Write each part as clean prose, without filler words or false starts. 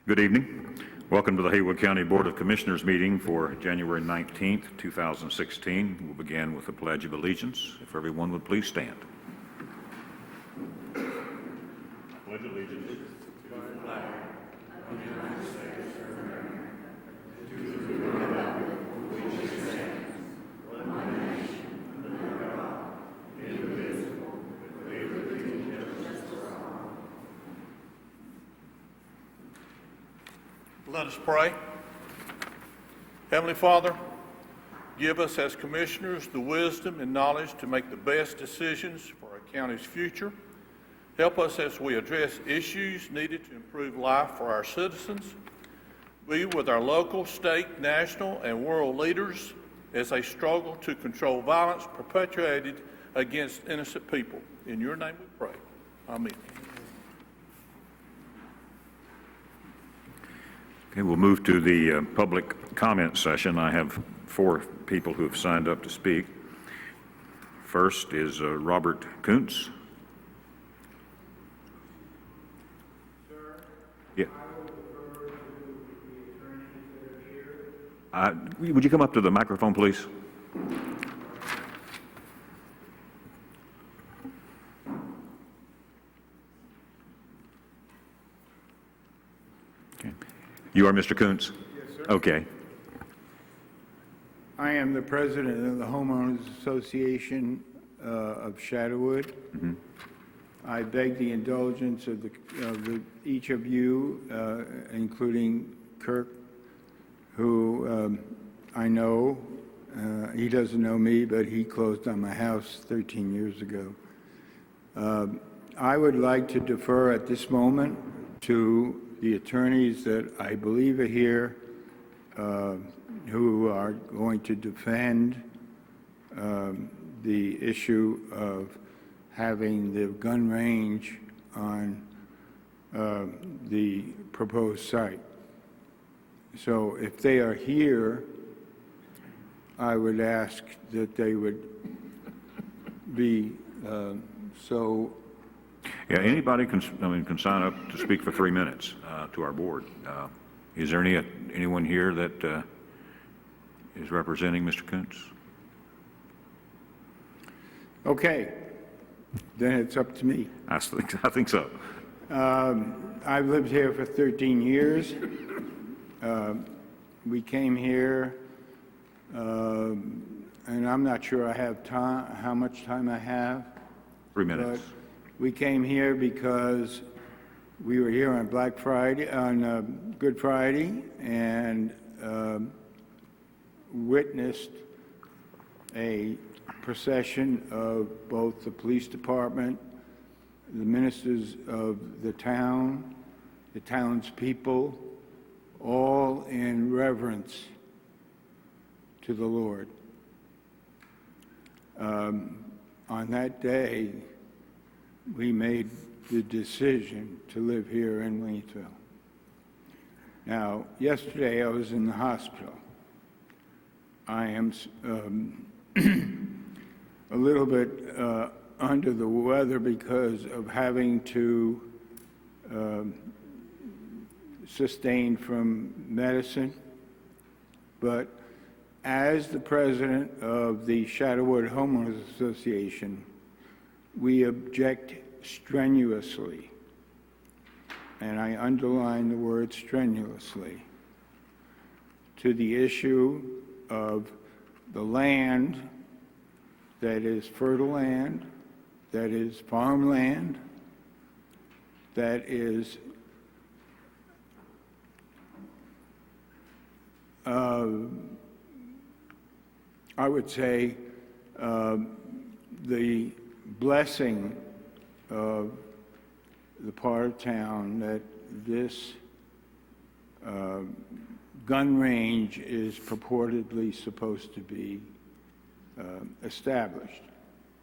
Good evening. Welcome to the Haywood County Board of Commissioners meeting for January 19th, 2016. We'll begin with the Pledge of Allegiance. If everyone would please stand. I pledge allegiance to the flag of the United States of America, to the republic for which it stands, one nation, under God, indivisible, with liberty and justice for all. Let us pray. Heavenly Father, give us as commissioners the wisdom and knowledge to make the best decisions for our county's future. Help us as we address issues needed to improve life for our citizens. Be with our local, state, national, and world leaders as they struggle to control violence perpetuated against innocent people. In your name we pray. Amen. Okay, we'll move to the public comment session. I have 4 people who have signed up to speak. First is Robert Kuntz. Sir, Yeah. I will defer to the attorneys that are here. Would you come up to the microphone, please? Okay. You are Mr. Kuntz? Yes, sir. Okay. I am the president of the Homeowners Association of Shadowwood. Mm-hmm. I beg the indulgence of each of you, including Kirk, who I know. He doesn't know me, but he closed on my house 13 years ago. I would like to defer at this moment to the attorneys that I believe are here, who are going to defend the issue of having the gun range on the proposed site. So if they are here, I would ask that they would be so. Yeah, anybody can sign up to speak for 3 minutes to our board. Is there anyone here that is representing Mr. Kuntz? Okay, then it's up to me. I think so. I've lived here for 13 years. We came here, and I'm not sure I have time, how much time I have. 3 minutes. But we came here because we were here on Black Friday, on Good Friday, and witnessed a procession of both the police department, the ministers of the town's people, all in reverence to the Lord. On that day, we made the decision to live here in Waynesville. Now, yesterday I was in the hospital. I am a little bit under the weather because of having to sustain from medicine, but as the president of the Shadowwood Homeowners Association, we object strenuously, and I underline the word strenuously, to the issue of the land that is fertile land, that is farmland, that is I would say the blessing of the part of town that this gun range is purportedly supposed to be established.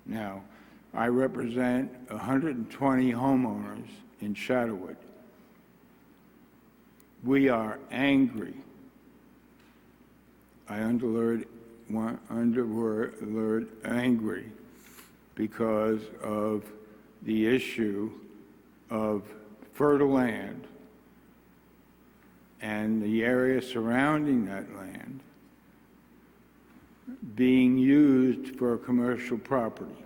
Now, I represent 120 homeowners in Shadowwood. We are angry. I underword angry because of the issue of fertile land and the area surrounding that land being used for commercial property.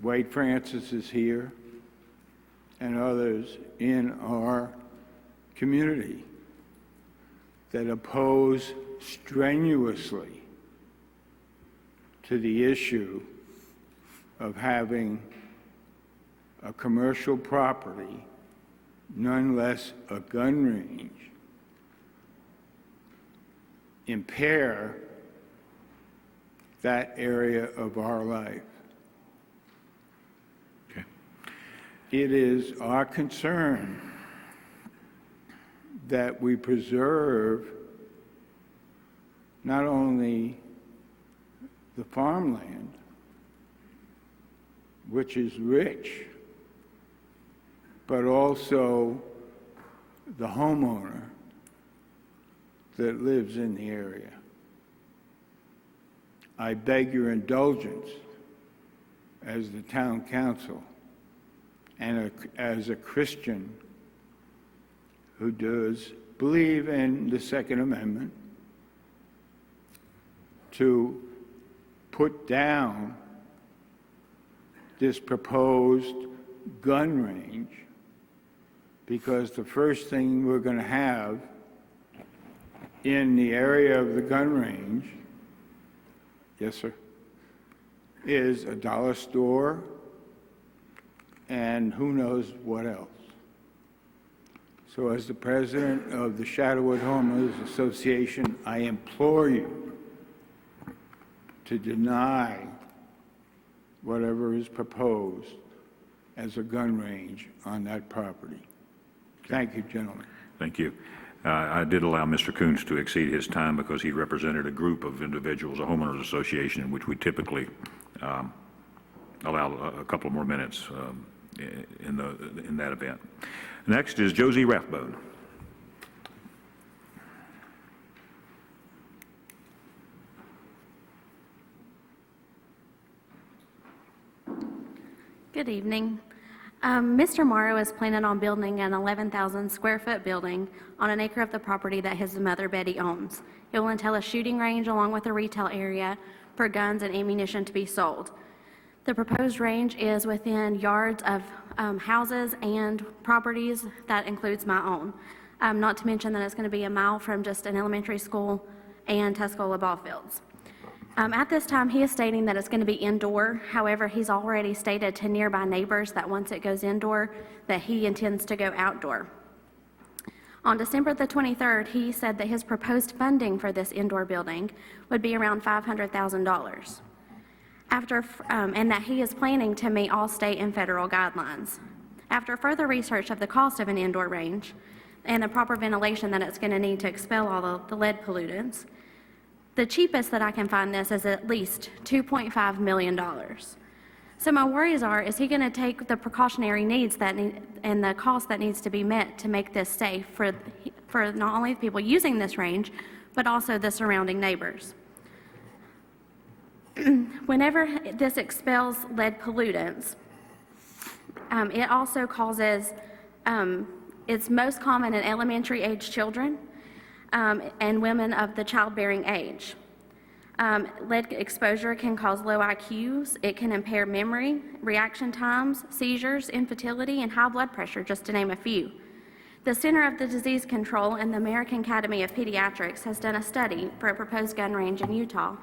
Wade Francis is here, and others in our community that oppose strenuously to the issue of having a commercial property, nonetheless a gun range, impair that area of our life. Okay. It is our concern that we preserve not only the farmland, which is rich, but also the homeowner that lives in the area. I beg your indulgence as the town council and as a Christian who does believe in the Second Amendment to put down this proposed gun range, because the first thing we're going to have in the area of the gun range, yes, sir, is a dollar store and who knows what else. So as the president of the Shadowwood Homeowners Association, I implore you to deny whatever is proposed as a gun range on that property. Thank you, gentlemen. Thank you. I did allow Mr. Coons to exceed his time because he represented a group of individuals, a homeowners association, in which we typically allow a couple more minutes in that event. Next is Josie Rathbone. Good evening. Mr. Morrow is planning on building an 11,000 square foot building on an acre of the property that his mother Betty owns. It will entail a shooting range along with a retail area for guns and ammunition to be sold. The proposed range is within yards of houses and properties. That includes my own. Not to mention that it's going to be a mile from just an elementary school and Tuscola ball fields. At this time, he is stating that it's going to be indoor. However, he's already stated to nearby neighbors that once it goes indoor, that he intends to go outdoor. On December the 23rd, he said that his proposed funding for this indoor building would be around $500,000, and that he is planning to meet all state and federal guidelines. After further research of the cost of an indoor range and the proper ventilation that it's going to need to expel all of the lead pollutants, the cheapest that I can find this is at least $2.5 million. So my worries are, is he going to take the precautionary needs and the cost that needs to be met to make this safe for not only the people using this range, but also the surrounding neighbors? Whenever this expels lead pollutants, it also causes, it's most common in elementary age children, and women of the childbearing age. Lead exposure can cause low IQs. It can impair memory, reaction times, seizures, infertility, and high blood pressure, just to name a few. The Center of the Disease Control and the American Academy of Pediatrics has done a study for a proposed gun range in Utah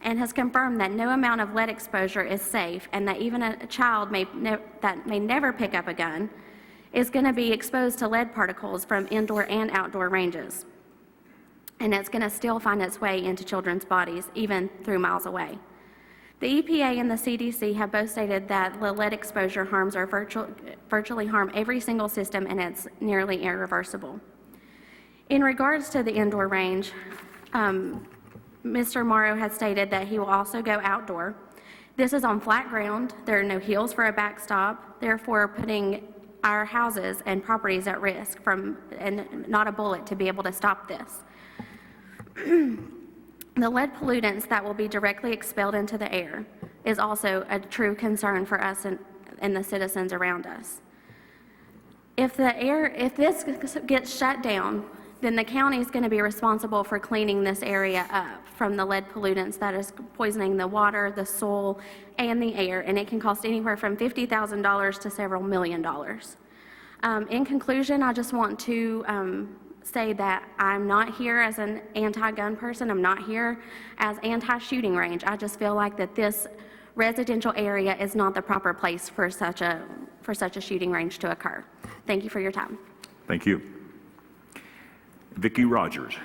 and has confirmed that no amount of lead exposure is safe, and that even a child that may never pick up a gun is going to be exposed to lead particles from indoor and outdoor ranges. And it's going to still find its way into children's bodies, even through miles away. The EPA and the CDC have both stated that the lead exposure harms are virtually harm every single system, and it's nearly irreversible. In regards to the indoor range, Mr. Morrow has stated that he will also go outdoor. This is on flat ground. There are no hills for a backstop, therefore putting our houses and properties at risk and not a bullet to be able to stop this. The lead pollutants that will be directly expelled into the air is also a true concern for us and the citizens around us. If this gets shut down, then the county is going to be responsible for cleaning this area up from the lead pollutants that is poisoning the water, the soil, and the air, and it can cost anywhere from $50,000 to several $1 million. In conclusion, I just want to say that I'm not here as an anti-gun person. I'm not here as anti-shooting range. I just feel like that this residential area is not the proper place for such a shooting range to occur. Thank you for your time. Thank you. Vicki Rogers.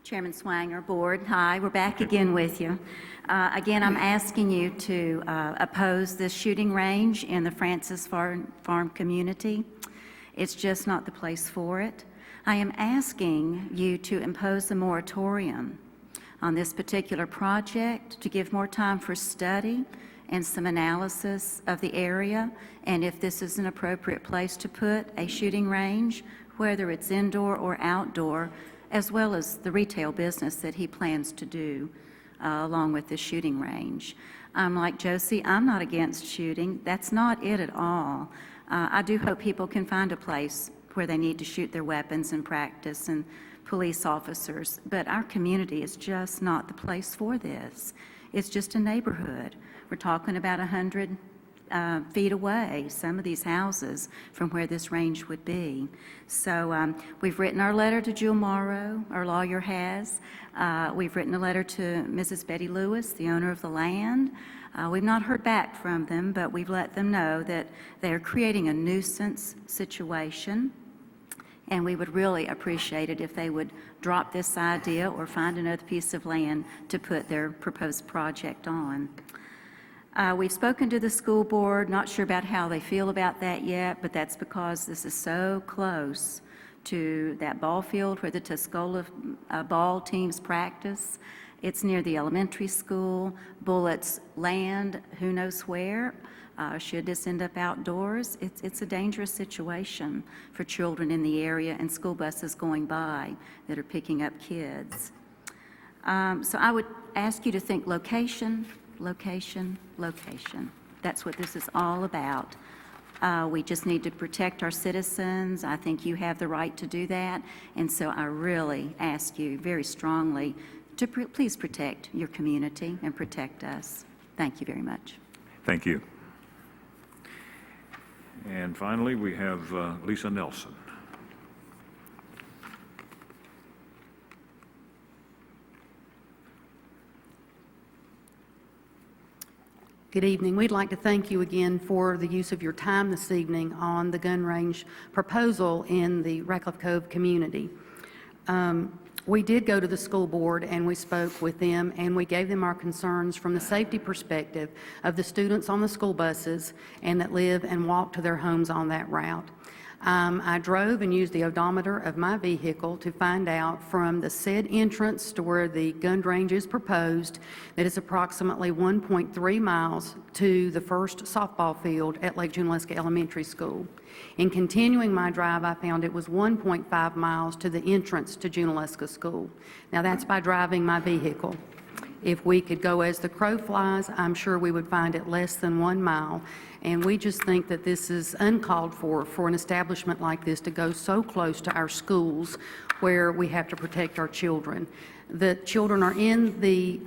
Chairman Swanger, Board, hi, we're back again with you. Again, I'm asking you to oppose this shooting range in the Francis Farm community. It's just not the place for it. I am asking you to impose a moratorium on this particular project, to give more time for study and some analysis of the area, and if this is an appropriate place to put a shooting range, whether it's indoor or outdoor, as well as the retail business that he plans to do along with the shooting range. I'm like Josie, I'm not against shooting. That's not it at all. I do hope people can find a place where they need to shoot their weapons and practice, and police officers, but our community is just not the place for this. It's just a neighborhood. We're talking about 100 feet away, some of these houses, from where this range would be. So we've written our letter to Jewel Morrow, our lawyer has. We've written a letter to Mrs. Betty Lewis, the owner of the land. We've not heard back from them, but we've let them know that they're creating a nuisance situation, and we would really appreciate it if they would drop this idea or find another piece of land to put their proposed project on. We've spoken to the school board, not sure about how they feel about that yet, but that's because this is so close to that ball field where the Tuscola ball teams practice. It's near the elementary school, bullets land who knows where. Should this end up outdoors, it's a dangerous situation for children in the area and school buses going by that are picking up kids. So I would ask you to think location, location, location. That's what this is all about. We just need to protect our citizens. I think you have the right to do that. And so I really ask you very strongly to please protect your community and protect us. Thank you very much. Thank you. And finally, we have Lisa Nelson. Good evening. We'd like to thank you again for the use of your time this evening on the gun range proposal in the Ratcliffe Cove community. We did go to the school board and we spoke with them and we gave them our concerns from the safety perspective of the students on the school buses and that live and walk to their homes on that route. I drove and used the odometer of my vehicle to find out from the said entrance to where the gun range is proposed that it's approximately 1.3 miles to the first softball field at Lake Junaluska Elementary School. In continuing my drive, I found it was 1.5 miles to the entrance to Junaluska School. Now that's by driving my vehicle. If we could go as the crow flies, I'm sure we would find it less than 1 mile. And we just think that this is uncalled for an establishment like this to go so close to our schools where we have to protect our children. The children are in the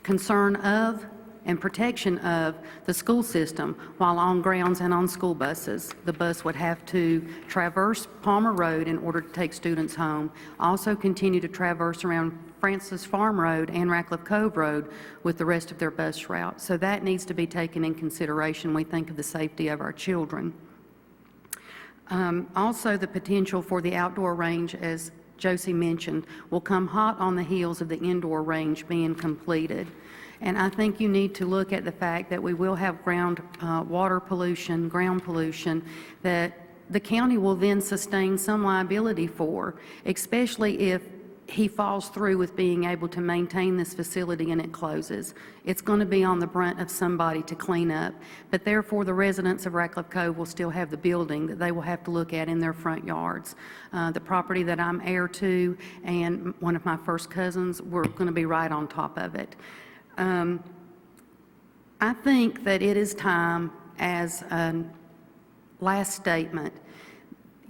concern of and protection of the school system while on grounds and on school buses. The bus would have to traverse Palmer Road in order to take students home, also continue to traverse around Francis Farm Road and Ratcliffe Cove Road with the rest of their bus route. So that needs to be taken in consideration. We think of the safety of our children. Also, the potential for the outdoor range, as Josie mentioned, will come hot on the heels of the indoor range being completed. And I think you need to look at the fact that we will have water pollution, ground pollution, that the county will then sustain some liability for, especially if he falls through with being able to maintain this facility and it closes. It's going to be on the brunt of somebody to clean up, but therefore the residents of Ratcliffe Cove will still have the building that they will have to look at in their front yards. The property that I'm heir to and one of my first cousins, we're going to be right on top of it. I think that it is time, as a last statement,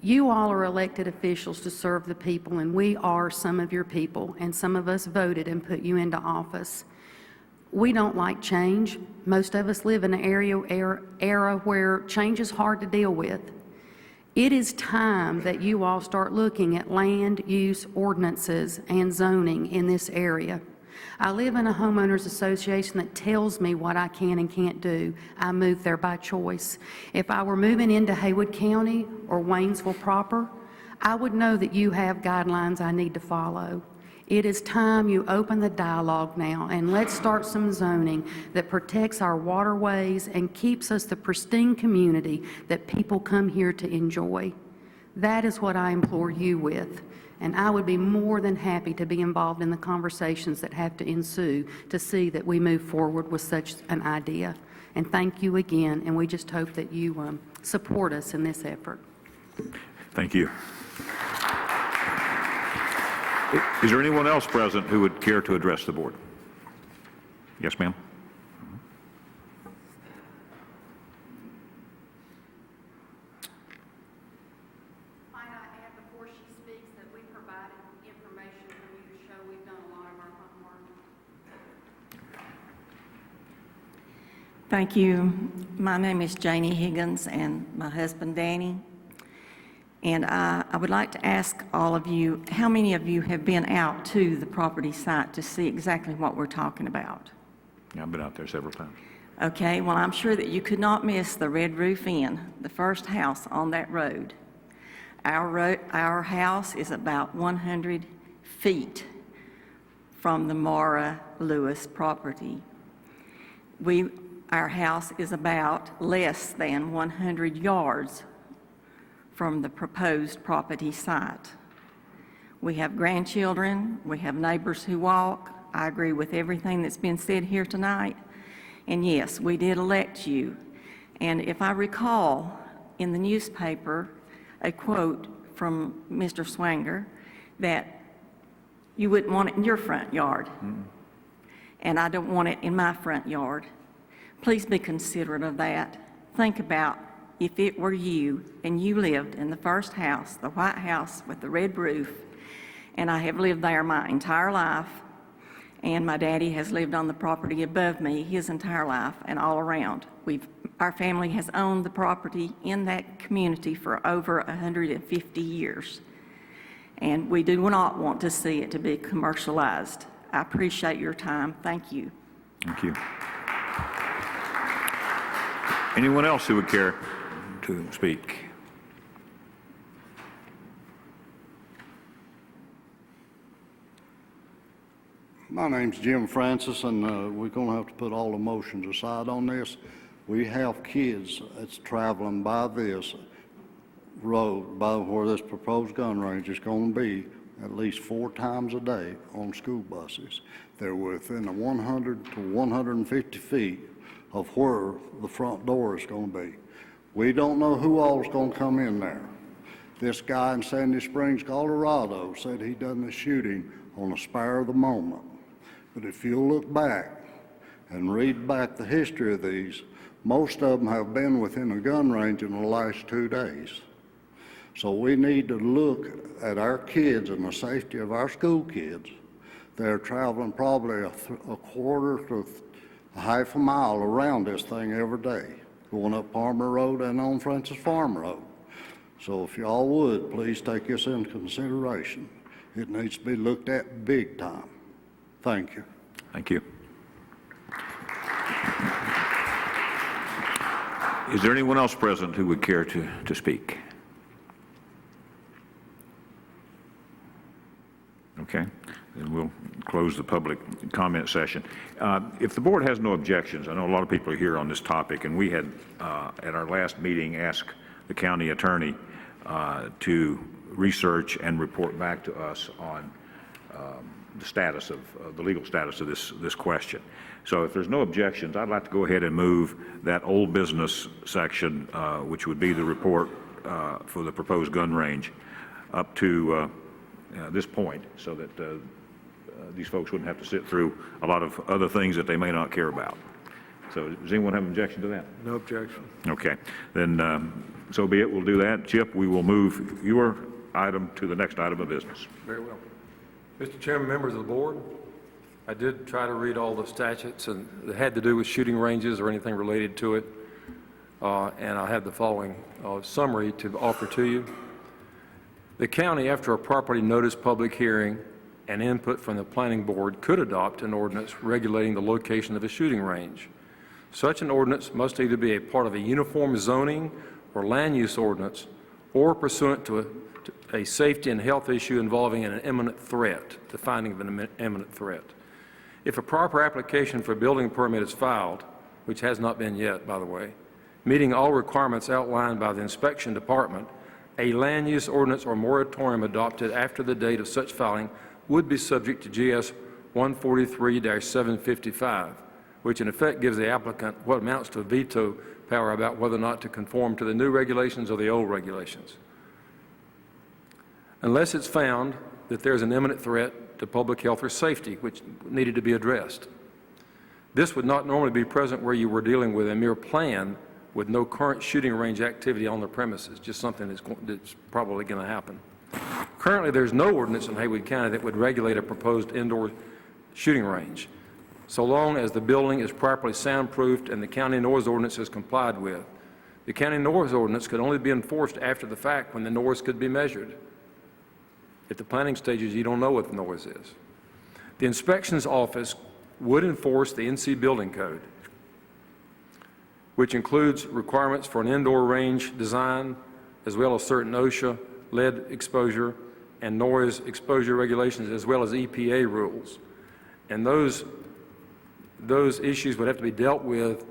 you all are elected officials to serve the people, and we are some of your people, and some of us voted and put you into office. We don't like change. Most of us live in an era where change is hard to deal with. It is time that you all start looking at land use ordinances and zoning in this area. I live in a homeowners association that tells me what I can and can't do. I moved there by choice. If I were moving into Haywood County or Waynesville proper, I would know that you have guidelines I need to follow. It is time you open the dialogue now, and let's start some zoning that protects our waterways and keeps us the pristine community that people come here to enjoy. That is what I implore you with. And I would be more than happy to be involved in the conversations that have to ensue to see that we move forward with such an idea. And thank you again, and we just hope that you support us in this effort. Thank you. Is there anyone else present who would care to address the board? Yes, ma'am. Thank you. My name is Janie Higgins and my husband Danny. And I would like to ask all of you, how many of you have been out to the property site to see exactly what we're talking about? Yeah, I've been out there several times. Okay, well, I'm sure that you could not miss the Red Roof Inn, the first house on that road. Our house is about 100 feet from the Mara Lewis property. Our house is about less than 100 yards from the proposed property site. We have grandchildren, we have neighbors who walk. I agree with everything that's been said here tonight. And yes, we did elect you. And if I recall in the newspaper a quote from Mr. Swanger that you wouldn't want it in your front yard. Mm-hmm. And I don't want it in my front yard. Please be considerate of that. Think about if it were you and you lived in the first house, the white house with the red roof, and I have lived there my entire life, and my daddy has lived on the property above me his entire life and all around. Our family has owned the property in that community for over 150 years, and we do not want to see it to be commercialized. I appreciate your time. Thank you. Thank you. Anyone else who would care to speak? My name's Jim Francis, and we're going to have to put all the motions aside on this. We have kids that's traveling by this road, by where this proposed gun range is going to be, at least 4 times a day on school buses. They're within the 100 to 150 feet of where the front door is going to be. We don't know who all is going to come in there. This guy in Sandy Springs, Colorado, said he done the shooting on a spur of the moment. But if you look back and read back the history of these, most of them have been within a gun range in the last 2 days. So we need to look at our kids and the safety of our school kids. They're traveling probably a quarter to a half a mile around this thing every day, going up Palmer Road and on Francis Farm Road. So if y'all would, please take this into consideration. It needs to be looked at big time. Thank you. Thank you. Is there anyone else present who would care to speak? Okay, then we'll close the public comment session. If the board has no objections, I know a lot of people are here on this topic, and we had, at our last meeting, asked the county attorney to research and report back to us on the status of, the legal status of this question. So if there's no objections, I'd like to go ahead and move that old business section, which would be the report for the proposed gun range, up to this point, so that these folks wouldn't have to sit through a lot of other things that they may not care about. So does anyone have an objection to that? No objection. Okay, then so be it. We'll do that. Chip, we will move your item to the next item of business. Very well. Mr. Chairman, members of the board, I did try to read all the statutes and that had to do with shooting ranges or anything related to it, and I have the following summary to offer to you. The county, after a properly noticed public hearing and input from the planning board, could adopt an ordinance regulating the location of a shooting range. Such an ordinance must either be a part of a uniform zoning or land use ordinance, or pursuant to a safety and health issue involving an imminent threat, the finding of an imminent threat. If a proper application for a building permit is filed, which has not been yet, by the way, meeting all requirements outlined by the inspection department, a land use ordinance or moratorium adopted after the date of such filing would be subject to GS 143-755, which in effect gives the applicant what amounts to a veto power about whether or not to conform to the new regulations or the old regulations. Unless it's found that there's an imminent threat to public health or safety, which needed to be addressed. This would not normally be present where you were dealing with a mere plan with no current shooting range activity on the premises, just something that's probably going to happen. Currently, there's no ordinance in Haywood County that would regulate a proposed indoor shooting range, so long as the building is properly soundproofed and the county noise ordinance is complied with. The county noise ordinance could only be enforced after the fact when the noise could be measured. At the planning stages, you don't know what the noise is. The inspections office would enforce the NC building code, which includes requirements for an indoor range design, as well as certain OSHA, lead exposure, and noise exposure regulations, as well as EPA rules. And those issues would have to be dealt with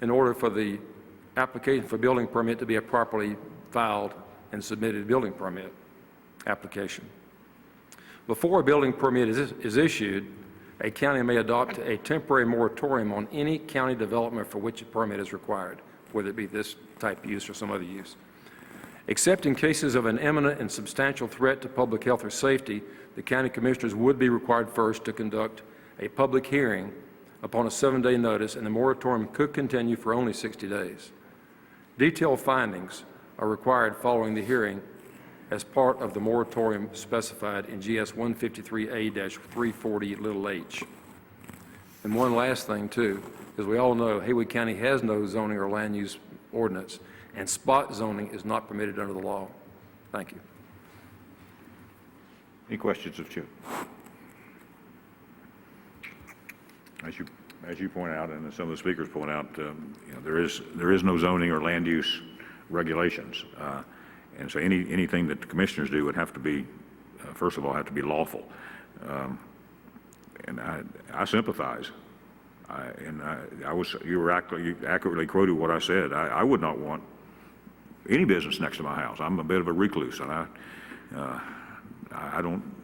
in order for the application for building permit to be a properly filed and submitted building permit application. Before a building permit is issued, a county may adopt a temporary moratorium on any county development for which a permit is required, whether it be this type of use or some other use. Except in cases of an imminent and substantial threat to public health or safety, the county commissioners would be required first to conduct a public hearing upon a 7-day notice, and the moratorium could continue for only 60 days. Detailed findings are required following the hearing as part of the moratorium specified in GS 153A-340 h. And one last thing, too, as we all know, Haywood County has no zoning or land use ordinance, and spot zoning is not permitted under the law. Thank you. Any questions of Chip? As you point out, and as some of the speakers point out, there is no zoning or land use regulations. And so anything that the commissioners do would have to be, first of all, have to be lawful. And I sympathize. You accurately quoted what I said. I would not want any business next to my house. I'm a bit of a recluse, and I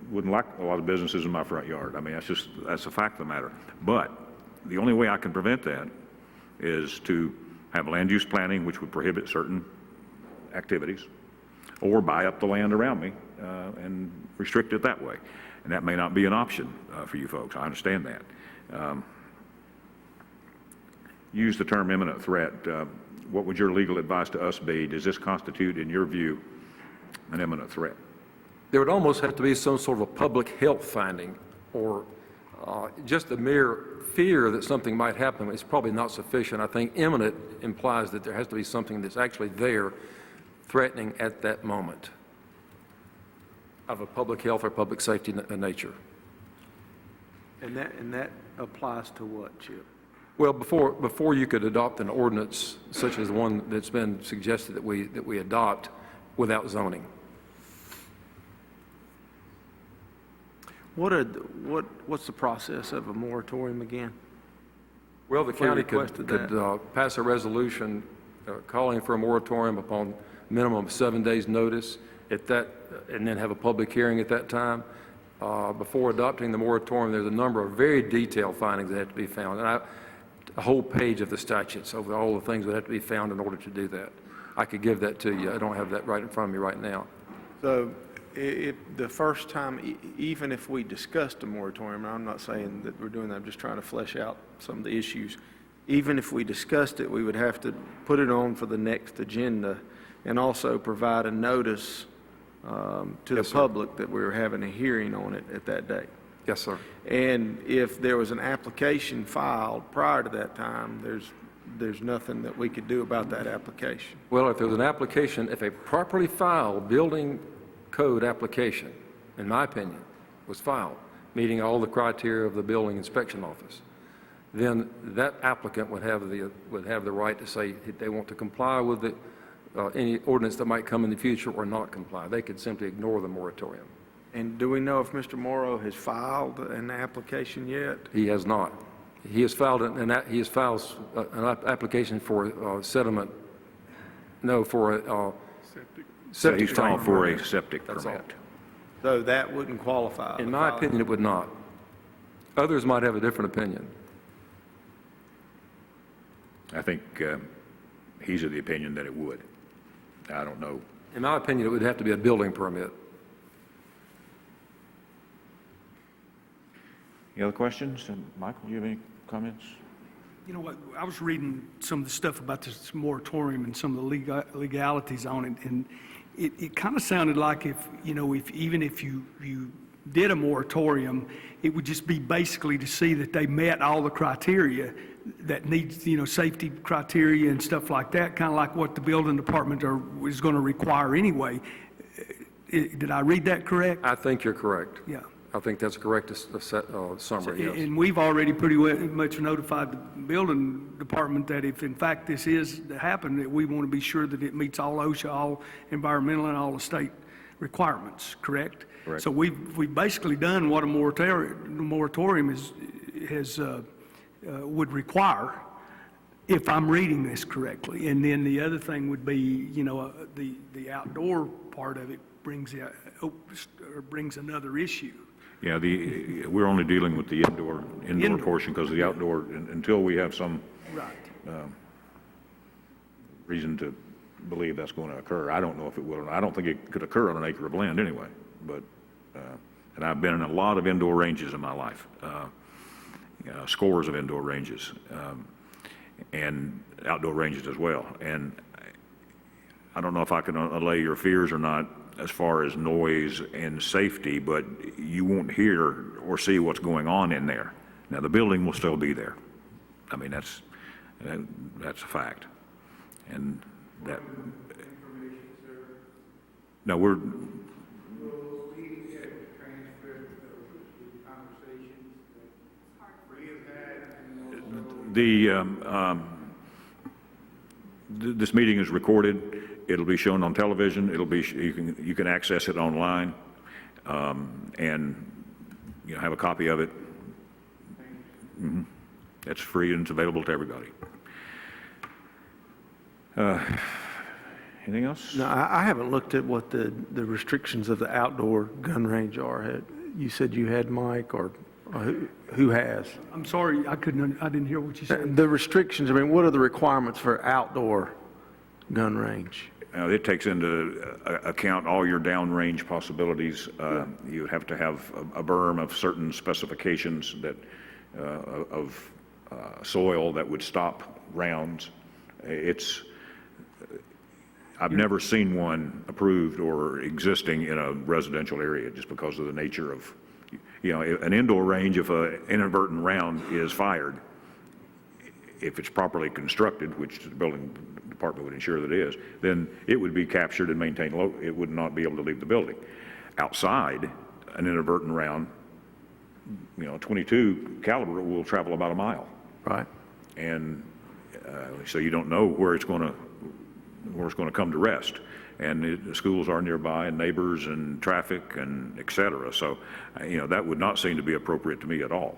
wouldn't like a lot of businesses in my front yard. I mean, that's a fact of the matter. But the only way I can prevent that is to have land use planning, which would prohibit certain activities, or buy up the land around me and restrict it that way. And that may not be an option for you folks. I understand that. Use the term imminent threat. What would your legal advice to us be? Does this constitute, in your view, an imminent threat? There would almost have to be some sort of a public health finding, or just the mere fear that something might happen is probably not sufficient. I think imminent implies that there has to be something that's actually there threatening at that moment of a public health or public safety nature. And that applies to what, Chip? Well, before you could adopt an ordinance such as the one that's been suggested that we adopt without zoning. What's the process of a moratorium again? Well, the county could that. pass a resolution calling for a moratorium upon minimum of 7 days notice and then have a public hearing at that time. before adopting the moratorium, there's a number of very detailed findings that have to be found. And a whole page of the statutes over all the things that have to be found in order to do that. I could give that to you. I don't have that right in front of me right now. So the first time, even if we discussed a moratorium, and I'm not saying that we're doing that, I'm just trying to flesh out some of the issues. Even if we discussed it, we would have to put it on for the next agenda and also provide a notice to the public that we were having a hearing on it at that date. Yes, sir. And if there was an application filed prior to that time, there's nothing that we could do about that application. Well, if there was an application, if a properly filed building code application, in my opinion, was filed, meeting all the criteria of the building inspection office, then that applicant would have the right to say if they want to comply with the, any ordinance that might come in the future or not comply. They could simply ignore the moratorium. And do we know if Mr. Morrow has filed an application yet? He has not. He has filed an application for settlement. No, for a septic. He's filed tank for permit. a septic That's all. permit. So that wouldn't qualify? In my opinion, it would not. Others might have a different opinion. I think he's of the opinion that it would. I don't know. In my opinion, it would have to be a building permit. Any other questions? And Michael, do you have any comments? You know what, I was reading some of the stuff about this moratorium and some of the legalities on it, and it kind of sounded like if even if you did a moratorium, it would just be basically to see that they met all the criteria that needs, safety criteria and stuff like that, kind of like what the building department is going to require anyway. Did I read that correct? I think you're correct. Yeah. I think that's a correct summary, yes. And we've already pretty much notified the building department that if in fact this is to happen, that we want to be sure that it meets all OSHA, all environmental and all the state requirements, correct? Correct. So we've basically done what a moratorium would require, if I'm reading this correctly. And then the other thing would be, the outdoor part of it brings another issue. Yeah, we're only dealing with the indoor portion because the outdoor, until we have some reason to believe that's going to occur. I don't know if it will or not. I don't think it could occur on an acre of land anyway. But and I've been in a lot of indoor ranges in my life, scores of indoor ranges, and outdoor ranges as well. And I don't know if I can allay your fears or not as far as noise and safety, but you won't hear or see what's going on in there. Now, the building will still be there. I mean, that's a fact. And that, no, we're, this meeting is recorded. It'll be shown on television. It'll be, you can access it online, and have a copy of it. It's free and it's available to everybody. Anything else? No, I haven't looked at what the restrictions of the outdoor gun range are. You said you had, Mike, or who has? I'm sorry, I didn't hear what you said. The restrictions, I mean, what are the requirements for outdoor gun range? It takes into account all your downrange possibilities. You would have to have a berm of certain specifications that of soil that would stop rounds. I've never seen one approved or existing in a residential area just because of the nature of, an indoor range. If an inadvertent round is fired, if it's properly constructed, which the building department would ensure that it is, then it would be captured and maintained low. It would not be able to leave the building. Outside, an inadvertent round, 22 caliber will travel about a mile. Right. And so you don't know where it's going to come to rest. And the schools are nearby, and neighbors, and traffic, and et cetera. So, that would not seem to be appropriate to me at all.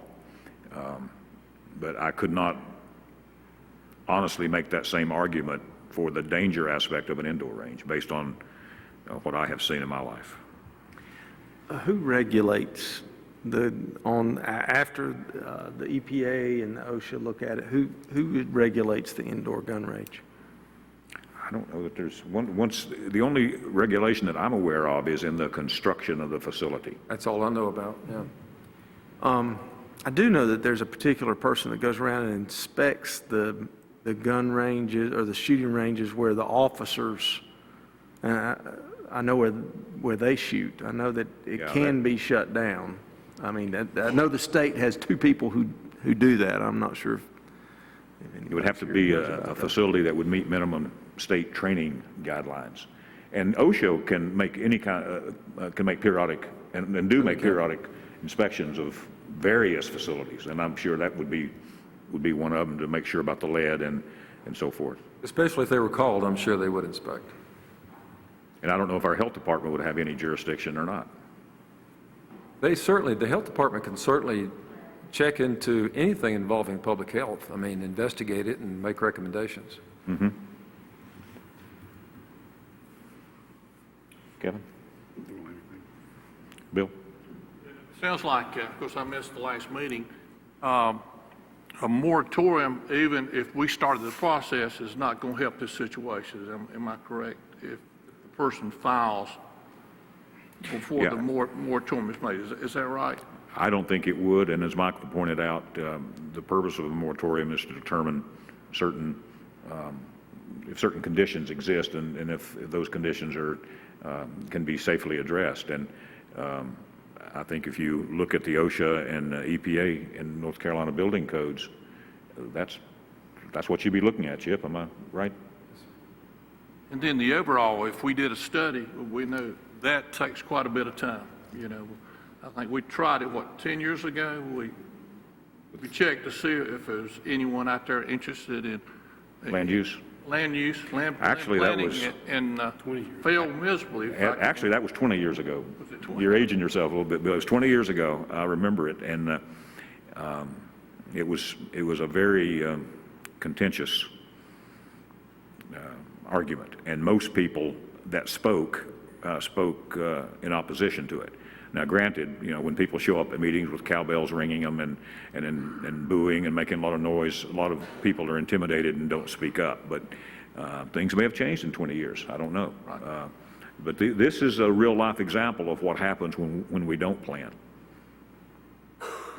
But I could not honestly make that same argument for the danger aspect of an indoor range based on what I have seen in my life. Who regulates after the EPA and the OSHA look at it, who regulates the indoor gun range? I don't know that there's the only regulation that I'm aware of is in the construction of the facility. That's all I know about, yeah. I do know that there's a particular person that goes around and inspects the gun ranges or the shooting ranges where the officers, I know where they shoot. I know that it can be shut down. I mean, I know the state has 2 people who do that. I'm not sure if it would have to be a facility that would meet minimum state training guidelines. And OSHA can make any can make periodic and do make periodic inspections of various facilities, and I'm sure that would be one of them to make sure about the lead and so forth. Especially if they were called, I'm sure they would inspect. And I don't know if our health department would have any jurisdiction or not. The health department can certainly check into anything involving public health. I mean, investigate it and make recommendations. Mm-hmm. Kevin? Bill? Sounds like, of course, I missed the last meeting, a moratorium, even if we started the process, is not going to help this situation. Am I correct? If the person files before the moratorium is made, is that right? I don't think it would, and as Michael pointed out, the purpose of a moratorium is to determine if certain conditions exist and if those conditions can be safely addressed. And I think if you look at the OSHA and EPA and North Carolina building codes, that's what you'd be looking at, Chip. Am I right? And then the overall, if we did a study, we know that takes quite a bit of time. You know, I think we tried it, 10 years ago? We checked to see if there's anyone out there interested in land use. Actually, that was and failed miserably. Actually, that was 20 years ago. Was it 20? You're aging yourself a little bit, but it was 20 years ago. I remember it, and it was a very contentious argument, and most people that spoke in opposition to it. Now, granted, you know, when people show up at meetings with cowbells ringing them and booing and making a lot of noise, a lot of people are intimidated and don't speak up. But things may have changed in 20 years. I don't know. Right. But this is a real-life example of what happens when we don't plan.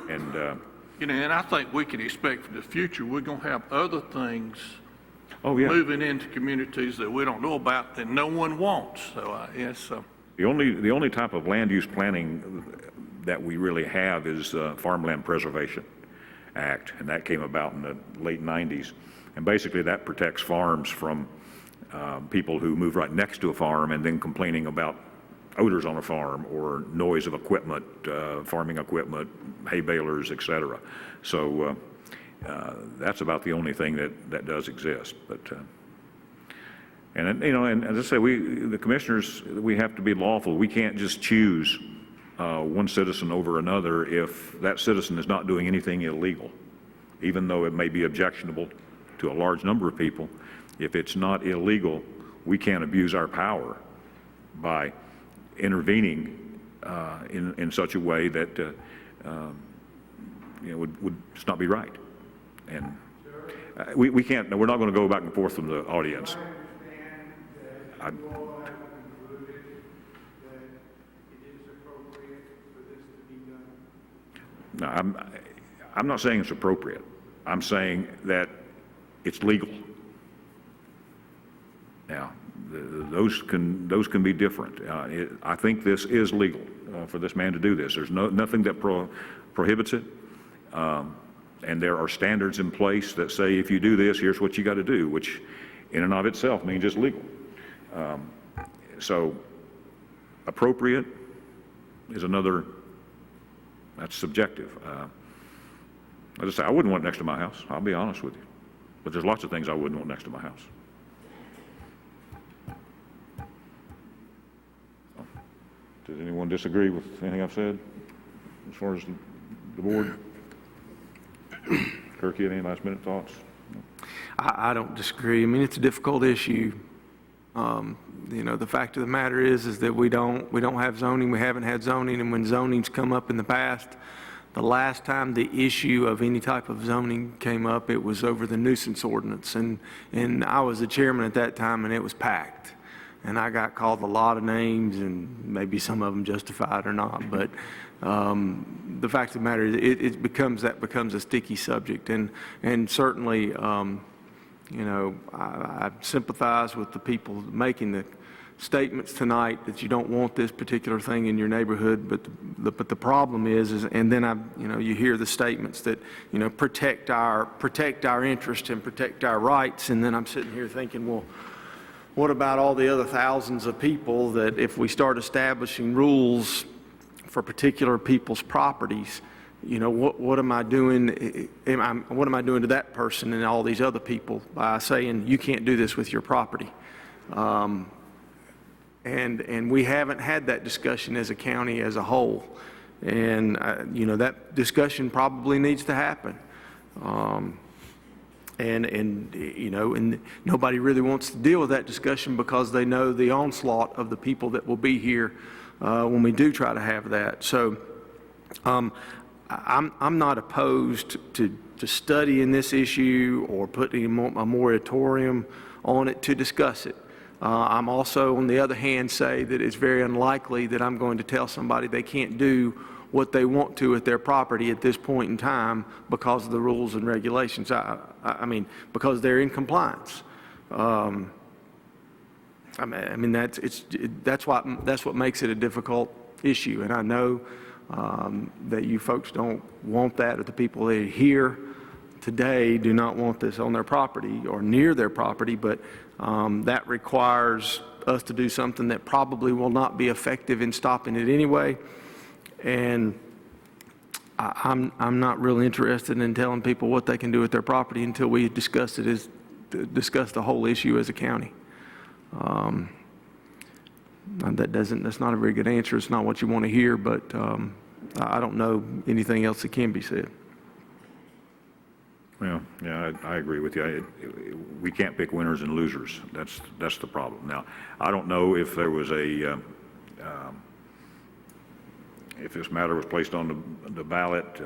And you know, and I think we can expect for the future we're going to have other things moving into communities that we don't know about that no one wants. So yes. The only type of land use planning that we really have is Farmland Preservation Act, and that came about in the late 90s. And basically that protects farms from people who move right next to a farm and then complaining about odors on a farm or noise of equipment, farming equipment, hay balers, etc. So that's about the only thing that does exist. But and you know, and as I say, the commissioners, we have to be lawful. We can't just choose one citizen over another if that citizen is not doing anything illegal, even though it may be objectionable to a large number of people. If it's not illegal, we can't abuse our power by intervening in such a way that you know, would just not be right. And we can't. We're not going to go back and forth from the audience. No, I'm not saying it's appropriate. I'm saying that it's legal. Now, those can be different. I think this is legal for this man to do this. There's nothing that prohibits it, and there are standards in place that say if you do this, here's what you got to do, which in and of itself means it's legal. So appropriate is another, that's subjective. As I say, I wouldn't want it next to my house, I'll be honest with you. But there's lots of things I wouldn't want next to my house. Does anyone disagree with anything I've said as far as the board? Kirk, you have any last minute thoughts? I don't disagree. I mean, it's a difficult issue. You know, the fact of the matter is that we don't have zoning, we haven't had zoning, and when zoning's come up in the past, the last time the issue of any type of zoning came up, it was over the nuisance ordinance, and I was the chairman at that time, and it was packed. And I got called a lot of names, and maybe some of them justified or not, but the fact of the matter is it becomes a sticky subject, and certainly, you know, I sympathize with the people making the statements tonight that you don't want this particular thing in your neighborhood, but the problem is and then you know, you hear the statements that, you know, protect our interest and protect our rights, and then I'm sitting here thinking, well, what about all the other thousands of people that if we start establishing rules for particular people's properties, you know, what am I doing? What am I doing to that person and all these other people by saying you can't do this with your property? And we haven't had that discussion as a county as a whole, and you know, that discussion probably needs to happen. And you know, and nobody really wants to deal with that discussion because they know the onslaught of the people that will be here when we do try to have that. So I'm not opposed to studying this issue or putting a moratorium on it to discuss it. I'm also, on the other hand, say that it's very unlikely that I'm going to tell somebody they can't do what they want to at their property at this point in time because of the rules and regulations. I mean, because they're in compliance. I mean that's what makes it a difficult issue, and I know that you folks don't want that, or the people that are here today do not want this on their property or near their property, but that requires us to do something that probably will not be effective in stopping it anyway. And I'm not really interested in telling people what they can do with their property until we discuss the whole issue as a county. That's not a very good answer. It's not what you want to hear, but I don't know anything else that can be said. Well, yeah, I agree with you. We can't pick winners and losers. That's the problem. Now, I don't know if there was if this matter was placed on the ballot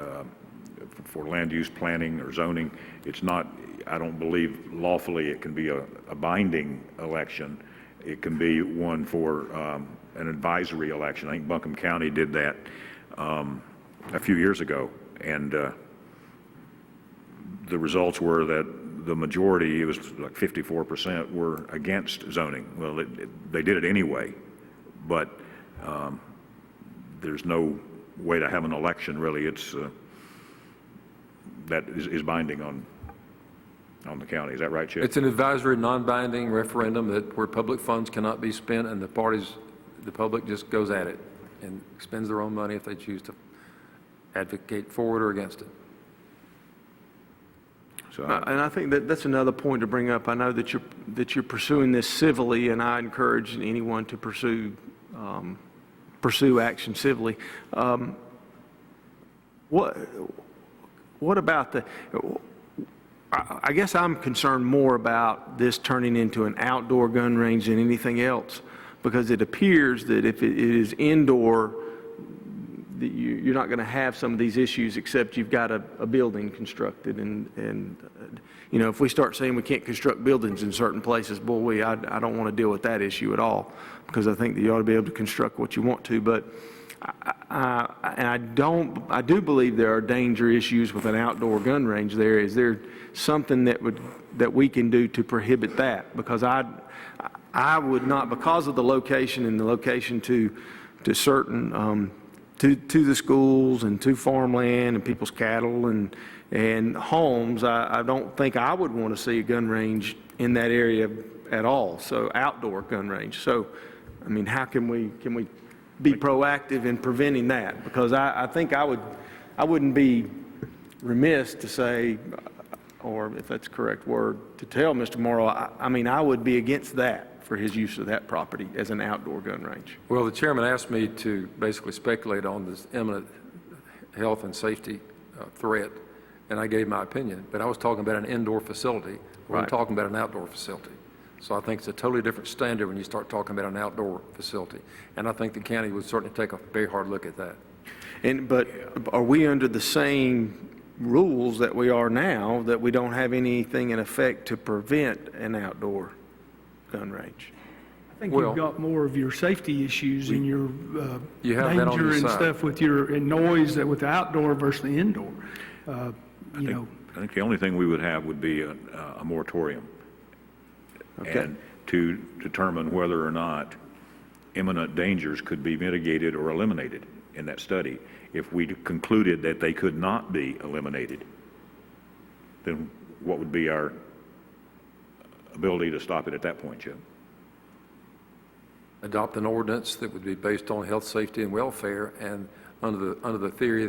for land use planning or zoning. It's not, I don't believe lawfully it can be a binding election. It can be one for an advisory election. I think Buncombe County did that a few years ago, and the results were that the majority, it was like 54%, were against zoning. Well, they did it anyway, but there's no way to have an election, really. It's that is binding on the county. Is that right, Chip? It's an advisory, non-binding referendum where public funds cannot be spent, and the public just goes at it and spends their own money if they choose to advocate for it or against it. So, and I think that's another point to bring up. I know that you're pursuing this civilly, and I encourage anyone to pursue action civilly. What about I guess I'm concerned more about this turning into an outdoor gun range than anything else, because it appears that if it is indoor, that you're not going to have some of these issues, except you've got a building constructed, and you know, if we start saying we can't construct buildings in certain places, boy, I don't want to deal with that issue at all, because I think that you ought to be able to construct what you want to. But I do believe there are danger issues with an outdoor gun range. Is there something that we can do to prohibit that? Because I would not, because of the location and the location to certain to the schools and to farmland and people's cattle and homes, I don't think I would want to see a gun range in that area at all. So outdoor gun range. So, I mean, how can we be proactive in preventing that? Because I think I wouldn't be remiss to say, or if that's the correct word, to tell Mr. Morrow, I mean, I would be against that for his use of that property as an outdoor gun range. Well, the chairman asked me to basically speculate on this imminent health and safety threat, and I gave my opinion. But I was talking about an indoor facility. We're talking about an outdoor facility. So I think it's a totally different standard when you start talking about an outdoor facility. And I think the county would certainly take a very hard look at that. But are we under the same rules that we are now, that we don't have anything in effect to prevent an outdoor gun range? I think Well- you've got more of your safety issues and your You have that on danger your and side. stuff with your, and noise that with the outdoor versus the indoor. You know, I think the only thing we would have would be a moratorium. Okay. And to determine whether or not imminent dangers could be mitigated or eliminated in that study. If we concluded that they could not be eliminated, then what would be our ability to stop it at that point, Joe? Adopt an ordinance that would be based on health, safety, and welfare, and under the theory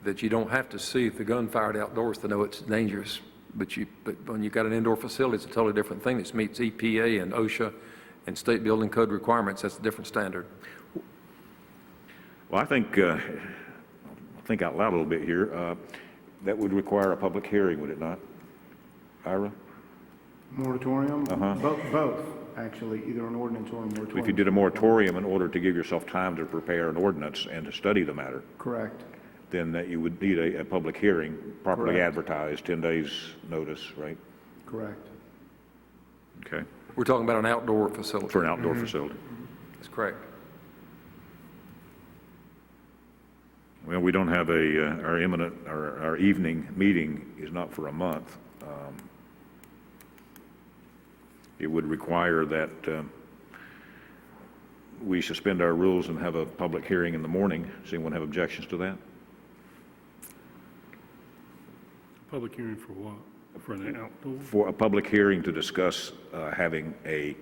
that you don't have to see the gun fired outdoors to know it's dangerous. But when you've got an indoor facility, it's a totally different thing. This meets EPA and OSHA and state building code requirements. That's a different standard. Well, I think, I'll think out loud a little bit here. That would require a public hearing, would it not? Ira? Moratorium? Uh-huh. Both, actually, either an ordinance or a moratorium. If you did a moratorium in order to give yourself time to prepare an ordinance and to study the matter, Correct. then that you would need a public hearing, properly Correct. advertised, 10 days notice, right? Correct. Okay, We're talking about an outdoor facility. for an outdoor facility. That's correct. Well, we don't have our evening meeting is not for a month. It would require that we suspend our rules and have a public hearing in the morning. Does anyone have objections to that? Public hearing for what? For the outdoor? For a public hearing to discuss having a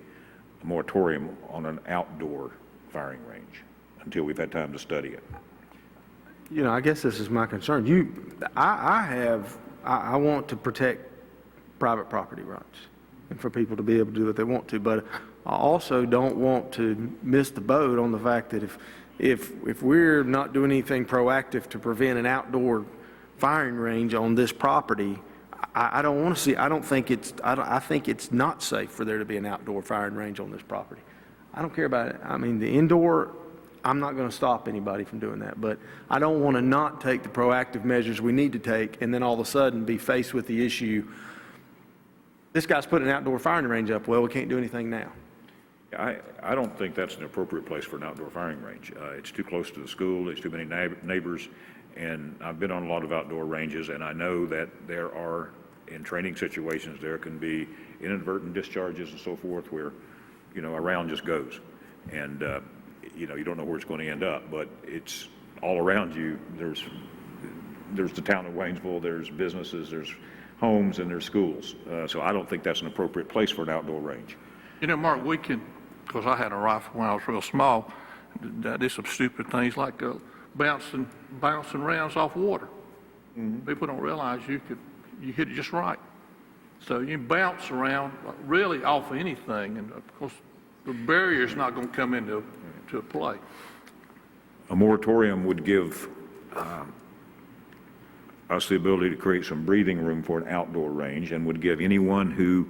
moratorium on an outdoor firing range until we've had time to study it. You know, I guess this is my concern. I want to protect private property rights and for people to be able to do what they want to, but I also don't want to miss the boat on the fact that if we're not doing anything proactive to prevent an outdoor firing range on this property, I don't want to see, I think it's not safe for there to be an outdoor firing range on this property. I don't care about it. I mean, the indoor, I'm not going to stop anybody from doing that, but I don't want to not take the proactive measures we need to take and then all of a sudden be faced with the issue, this guy's putting an outdoor firing range up, well, we can't do anything now. I don't think that's an appropriate place for an outdoor firing range. It's too close to the school, there's too many neighbors, and I've been on a lot of outdoor ranges, and I know that there are, in training situations, there can be inadvertent discharges and so forth where, you know, a round just goes. And, you know, you don't know where it's going to end up, but it's all around you. There's the town of Waynesville, there's businesses, there's homes, and there's schools. So I don't think that's an appropriate place for an outdoor range. You know, Mark, we can, because I had a rifle when I was real small, I did some stupid things like bouncing rounds off water. People don't realize you hit it just right. So you bounce around really off of anything, and of course the barrier's not going to come into play. A moratorium would give us the ability to create some breathing room for an outdoor range, and would give anyone who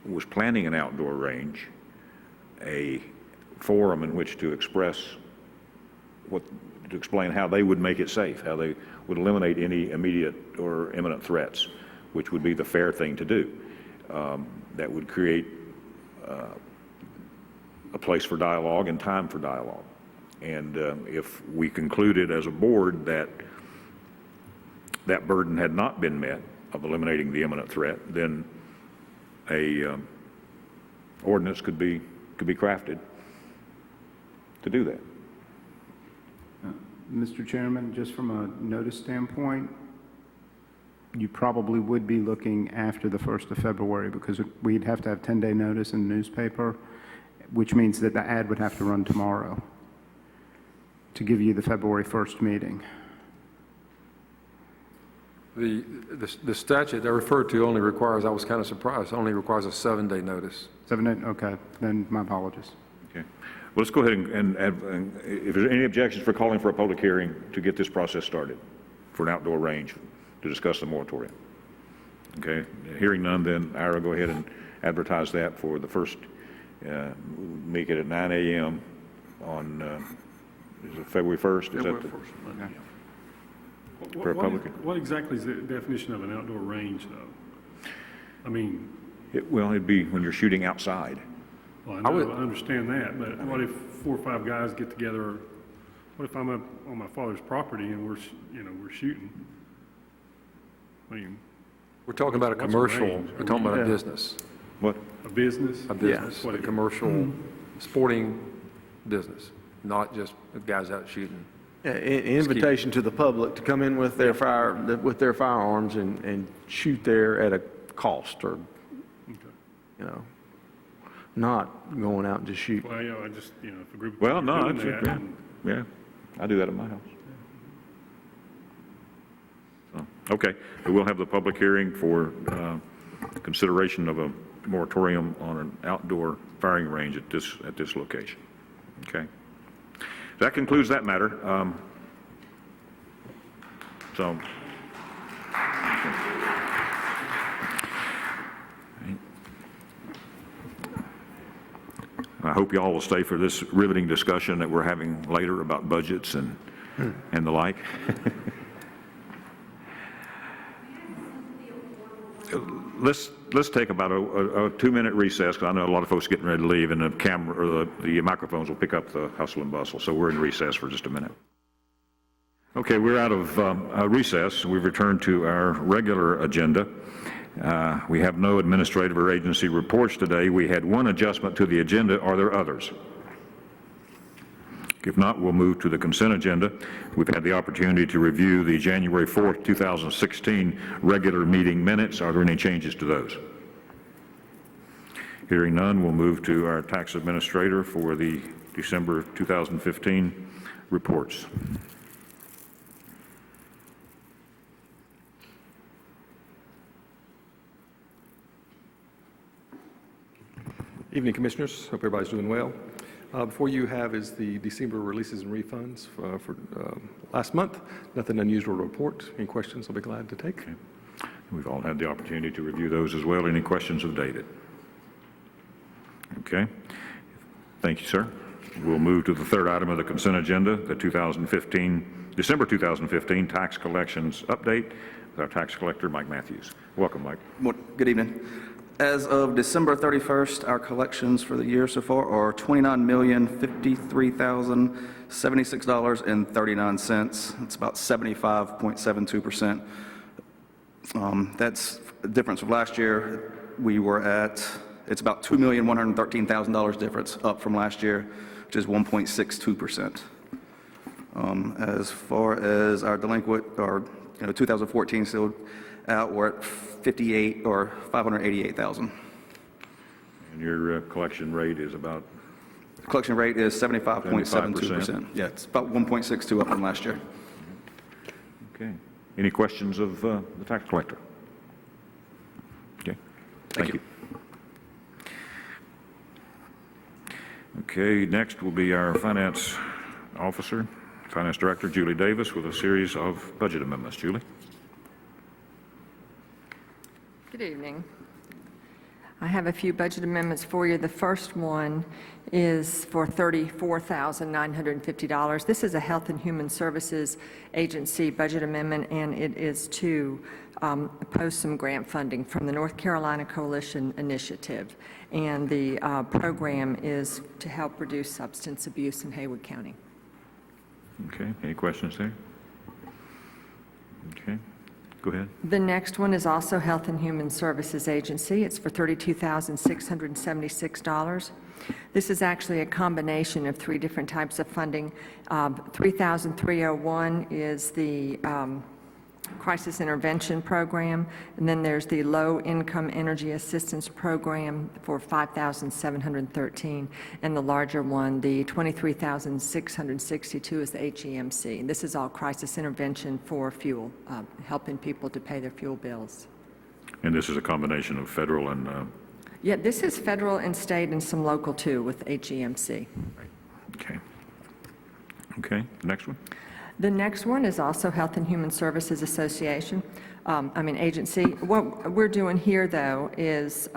was planning an outdoor range a forum in which to express to explain how they would make it safe, how they would eliminate any immediate or imminent threats, which would be the fair thing to do. That would create a place for dialogue and time for dialogue. And if we concluded as a board that that burden had not been met of eliminating the imminent threat, then a ordinance could be crafted to do that. Mr. Chairman, just from a notice standpoint, you probably would be looking after the 1st of February because we'd have to have 10-day notice in the newspaper, which means that the ad would have to run tomorrow to give you the February 1st meeting. The statute I referred to only requires, I was kind of surprised, only requires a 7-day notice. 7 days, okay, then my apologies. Okay. Well, let's go ahead and if there's any objections for calling for a public hearing to get this process started for an outdoor range to discuss the moratorium. Okay, hearing none, then Ira, go ahead and advertise that for the first, make it at 9 a.m. on, is it February 1st? Is that the? For a public? What exactly is the definition of an outdoor range, though? I mean... Well, it'd be when you're shooting outside. Well, I understand that, but what if 4 or 5 guys get together? What if I'm up on my father's property and we're shooting? I mean... We're talking about a commercial, we're talking about a business. What? A business? A business, a commercial sporting business, not just guys out shooting. Yeah, invitation to the public to come in with their firearms and shoot there at a cost, or, not going out and just shoot. Well, I just, if a group of Well, people no, are doing it's, that, yeah, I do that at my house. So, okay, we will have the public hearing for consideration of a moratorium on an outdoor firing range at this location. Okay, that concludes that matter. I hope you all will stay for this riveting discussion that we're having later about budgets and the like. Let's take about a 2-minute recess, because I know a lot of folks are getting ready to leave, and the camera or the microphones will pick up the hustle and bustle. So we're in recess for just a minute. Okay, we're out of recess. We've returned to our regular agenda. We have no administrative or agency reports today. We had one adjustment to the agenda. Are there others? If not, we'll move to the consent agenda. We've had the opportunity to review the January 4th, 2016 regular meeting minutes. Are there any changes to those? Hearing none, we'll move to our tax administrator for the December 2015 reports. Evening, Commissioners. Hope everybody's doing well. Before you have is the December releases and refunds for last month. Nothing unusual to report. Any questions, I'll be glad to take. Okay. We've all had the opportunity to review those as well. Any questions of David? Okay. Thank you, sir. We'll move to the third item of the consent agenda, the December 2015 tax collections update with our tax collector, Mike Matthews. Welcome, Mike. Good evening. As of December 31st, our collections for the year so far are $29,053,076.39. It's about 75.72%. That's the difference of last year. We were at, it's about $2,113,000 difference up from last year, which is 1.62%. As far as our delinquent, or 2014 still out, we're at 58 or 588,000. And your collection rate is about? The collection rate is 75.72%. Yeah, it's about 1.62 up from last year. Okay. Any questions of the tax collector? Okay. Thank you. Okay, next will be our finance officer, finance director, Julie Davis, with a series of budget amendments. Julie? Good evening. I have a few budget amendments for you. The first one is for $34,950. This is a Health and Human Services Agency budget amendment, and it is to post some grant funding from the North Carolina Coalition Initiative. And the program is to help reduce substance abuse in Haywood County. Okay. Any questions there? Okay. Go ahead. The next one is also Health and Human Services Agency. It's for $32,676. This is actually a combination of 3 different types of funding. $3,301 is the Crisis Intervention Program, and then there's the Low Income Energy Assistance Program for $5,713, and the larger one, the $23,662, is the HEMC. And this is all crisis intervention for fuel, helping people to pay their fuel bills. And this is a combination of federal and... Yeah, this is federal and state and some local too with HEMC. Okay. Okay, next one. The next one is also Health and Human Services Association, Agency. What we're doing here, though, is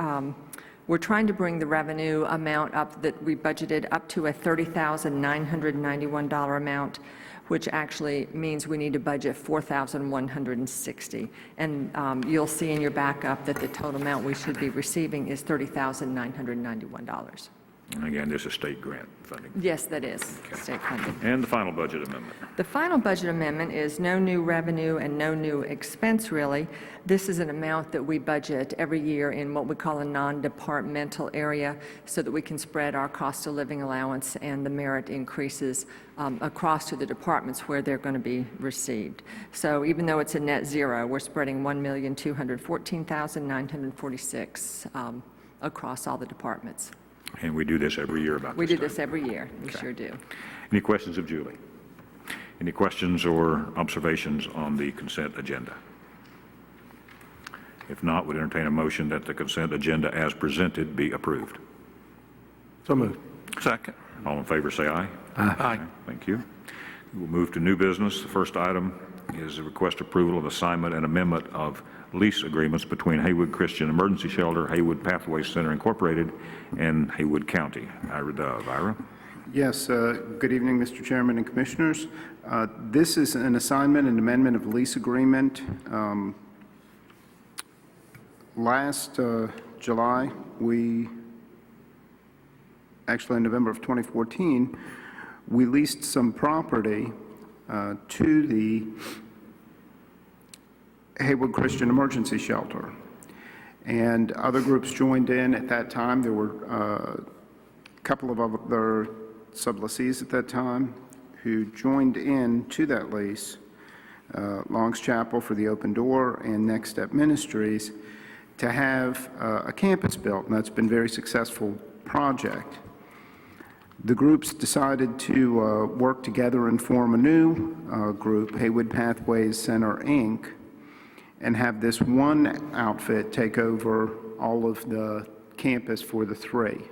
We're trying to bring the revenue amount up that we budgeted up to a $30,991 amount, which actually means we need to budget $4,160. And you'll see in your backup that the total amount we should be receiving is $30,991. And again, this is state grant funding. Yes, that is state funded. And the final budget amendment. The final budget amendment is no new revenue and no new expense, really. This is an amount that we budget every year in what we call a non-departmental area so that we can spread our cost of living allowance and the merit increases across to the departments where they're going to be received. So even though it's a net zero, we're spreading $1,214,946 across all the departments. And we do this every year about this We do time. this every year. We sure do. Any questions of Julie? Any questions or observations on the consent agenda? If not, would entertain a motion that the consent agenda as presented be approved. So moved. Second. All in favor, say aye. Aye. Thank you. We'll move to new business. The first item is a request approval of assignment and amendment of lease agreements between Haywood Christian Emergency Shelter, Haywood Pathway Center Incorporated, and Haywood County. Ira Dove. Ira? Yes, good evening, Mr. Chairman and Commissioners. This is an assignment and amendment of lease agreement. Last July, actually in November of 2014, we leased some property to the Haywood Christian Emergency Shelter. And other groups joined in at that time. There were a couple of other sublessees at that time who joined in to that lease, Long's Chapel for the Open Door and Next Step Ministries, to have a campus built, and that's been a very successful project. The groups decided to work together and form a new group, Haywood Pathways Center, Inc., and have this one outfit take over all of the campus for the three.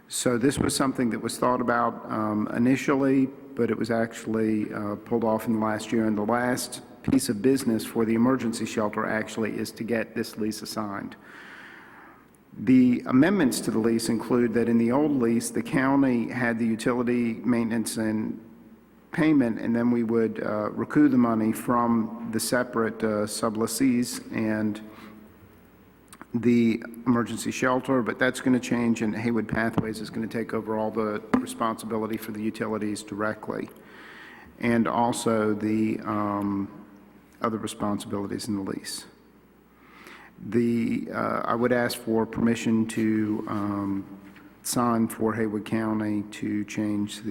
So this was something that was thought about initially, but it was actually pulled off in the last year. And the last piece of business for the emergency shelter actually is to get this lease assigned. The amendments to the lease include that in the old lease, the county had the utility maintenance and payment, and then we would recoup the money from the separate sublessees and the emergency shelter, but that's going to change, and Haywood Pathways is going to take over all the responsibility for the utilities directly, and also the other responsibilities in the lease. I would ask for permission to sign for Haywood County to change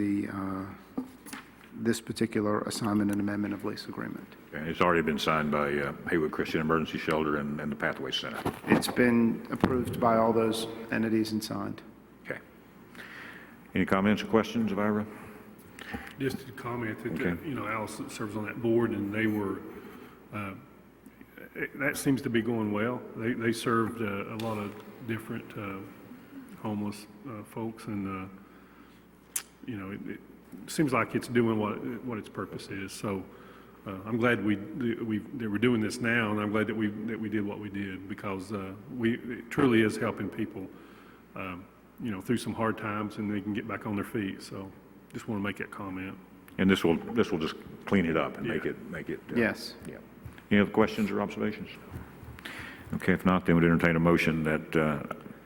this particular assignment and amendment of lease agreement. Okay. It's already been signed by Haywood Christian Emergency Shelter and the Pathway Center. It's been approved by all those entities and signed. Okay. Any comments or questions of Ira? Just to comment that, Okay. Alice serves on that board, and they were, that seems to be going well. They served a lot of different homeless folks, and, it seems like it's doing what its purpose is. So I'm glad that we're doing this now, and I'm glad that we did what we did, because it truly is helping people, through some hard times, and they can get back on their feet. So just want to make that comment. And this will just clean it up and make it. Yes. Yeah. Any other questions or observations? Okay, if not, then we'd entertain a motion that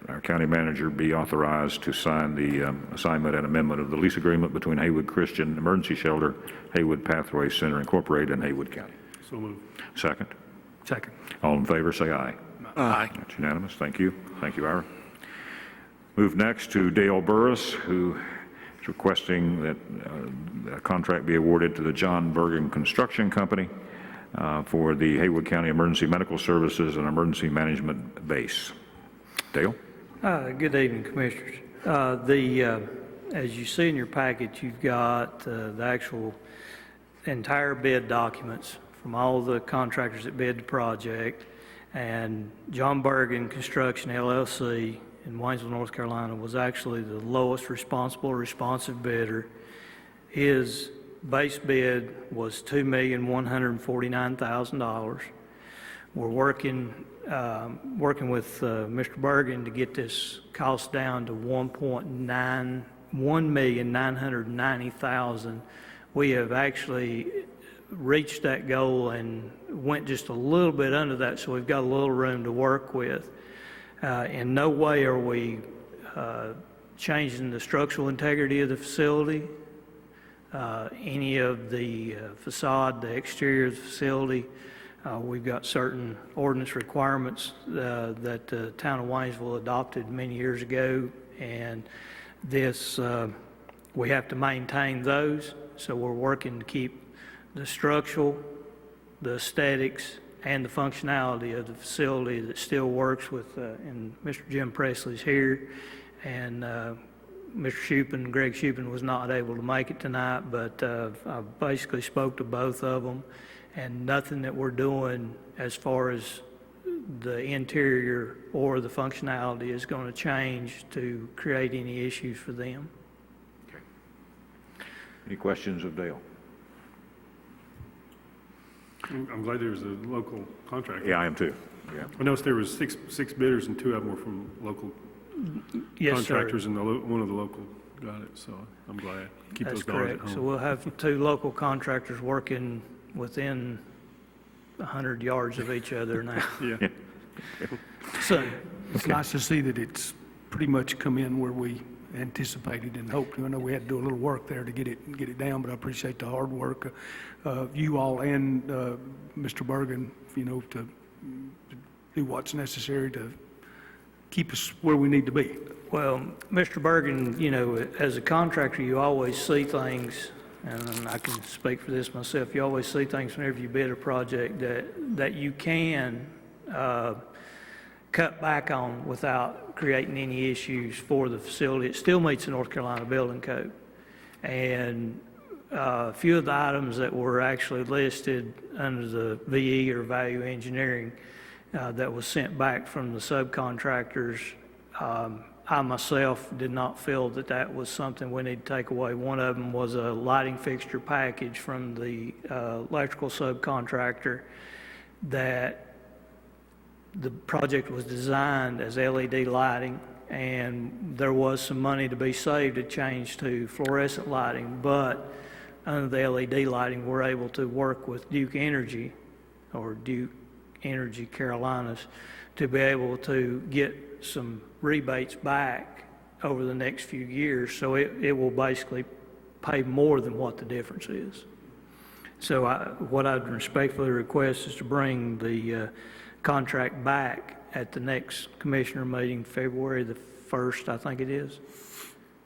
our county manager be authorized to sign the assignment and amendment of the lease agreement between Haywood Christian Emergency Shelter, Haywood Pathway Center Incorporated, and Haywood County. So moved. Second. Second. All in favor, say aye. Aye. That's unanimous. Thank you. Thank you, Ira. Move next to Dale Burris, who is requesting that a contract be awarded to the John Bergen Construction Company for the Haywood County Emergency Medical Services and Emergency Management Base. Dale? Good evening, Commissioners. As you see in your package, you've got the actual entire bid documents from all the contractors that bid the project, and John Bergen Construction LLC in Waynesville, North Carolina was actually the lowest responsive bidder. His base bid was $2,149,000. We're working with Mr. Bergen to get this cost down to $1,990,000. We have actually reached that goal and went just a little bit under that, so we've got a little room to work with. In no way are we changing the structural integrity of the facility, any of the facade, the exterior of the facility. We've got certain ordinance requirements that the town of Waynesville adopted many years ago, and this, we have to maintain those, so we're working to keep the structural, the aesthetics, and the functionality of the facility that still works with, and Mr. Jim Presley's here, and Mr. Shupin, Greg Shupin was not able to make it tonight, but I basically spoke to both of them, and nothing that we're doing as far as the interior or the functionality is going to change to create any issues for them. Okay. Any questions of Dale? I'm glad there was a local contractor. Yeah, I am too. Yeah. I noticed there was six bidders and 2 of them were from local Yes, contractors, sir. and one of the local got it, so I'm glad. Keep That's those dollars correct. at home. So we'll have 2 local contractors working within 100 yards of each other now. Yeah. So, It's nice to see that it's pretty much come in where we anticipated and hoped. I know we had to do a little work there to get it down, but I appreciate the hard work of you all and Mr. Bergen, to do what's necessary to keep us where we need to be. well, Mr. Bergen, as a contractor, you always see things, and I can speak for this myself, you always see things whenever you bid a project that you can cut back on without creating any issues for the facility. It still meets the North Carolina Building Code. And a few of the items that were actually listed under the VE or value engineering that was sent back from the subcontractors, I myself did not feel that that was something we need to take away. One of them was a lighting fixture package from the electrical subcontractor that the project was designed as LED lighting, and there was some money to be saved to change to fluorescent lighting, but under the LED lighting, we're able to work with Duke Energy or Duke Energy Carolinas to be able to get some rebates back over the next few years, so it will basically pay more than what the difference is. So what I'd respectfully request is to bring the contract back at the next commissioner meeting, February the 1st, I think it is.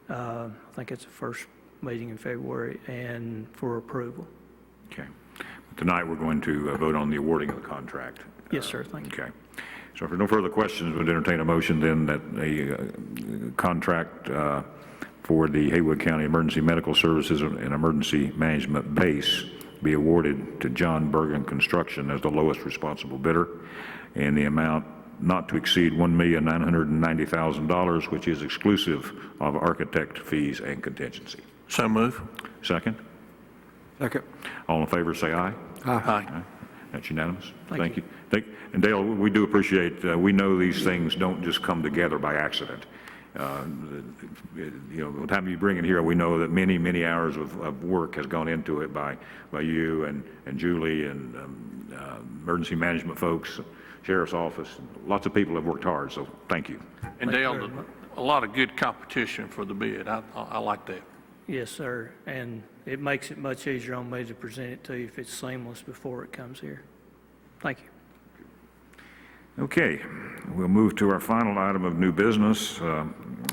I think it's the first meeting in February, and for approval. Okay. Tonight, we're going to vote on the awarding of the contract. Yes, sir, thank you. Okay. So if there are no further questions, we'll entertain a motion then that a contract for the Haywood County Emergency Medical Services and Emergency Management Base be awarded to John Bergen Construction as the lowest responsible bidder, and the amount not to exceed $1,990,000, which is exclusive of architect fees and contingency. So move. Second? Second. All in favor, say aye. Aye. That's unanimous. Thank you. And Dale, we do appreciate, we know these things don't just come together by accident. By the time you bring it here, we know that many, many hours of work has gone into it by you and Julie and emergency management folks, sheriff's office. Lots of people have worked hard, so thank you. And Dale, a lot of good competition for the bid. I like that. Yes, sir, and it makes it much easier on me to present it to you if it's seamless before it comes here. Thank you. Okay, we'll move to our final item of new business.